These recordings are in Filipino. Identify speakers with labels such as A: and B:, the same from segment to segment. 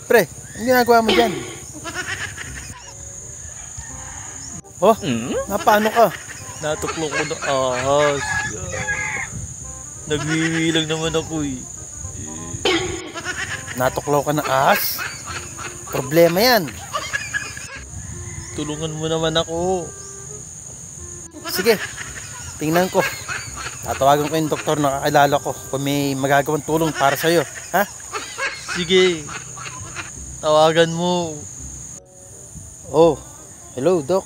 A: Pre, ang ginagawa mo dyan? Oh, paano ka?
B: Natuklong ko ng ahas. Nagwiwilang naman ako eh.
A: Natuklaw ka ng ahas? Problema yan.
B: Tulungan mo naman ako.
A: Sige, tingnan ko. Tatawagan ko yung doktor na kakilala ko kung may magagawang tulong para sa'yo. Ha?
B: Sige. Tawagan mo.
A: Oh, hello Doc.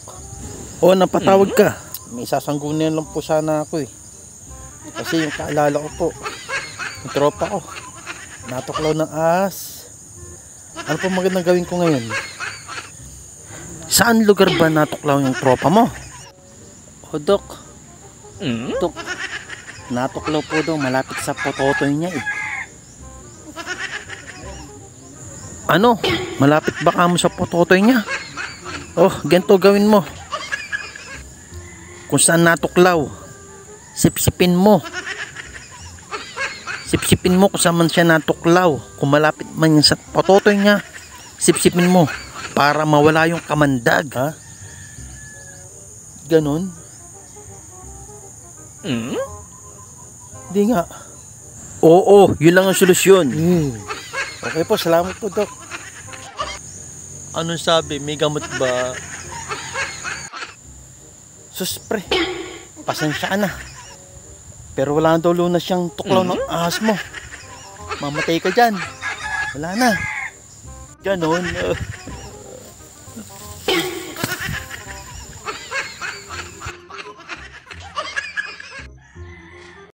A: Oh, napatawag ka. May sasanggunan lang po sana ako eh. Kasi yung kakilala ko po, yung tropa ko, natuklaw ng ahas. Ano po magandang gawin ko ngayon? Saan lugar ba natuklaw yung tropa mo? Oh Doc, Doc, natuklaw po daw malapit sa pototoy niya eh. Ano? Malapit ba kamo sa pototoy niya? Oh, ganito gawin mo. Kung saan natuklaw, sipsipin mo. Sipsipin mo kung saan man siya natuklaw. Kung malapit man yan sa pototoy niya, sipsipin mo para mawala yung kamandag. Ha? Ganon? Hindi nga. Oo, yun lang ang solusyon. Okay po, salamat po Doc.
B: Anong sabi? May gamot ba?
A: Sus pre, pasensya na. Pero wala na daw lunas siyang tuklaw ng ahas mo. Mamatay ka dyan. Wala na.
B: Ganon.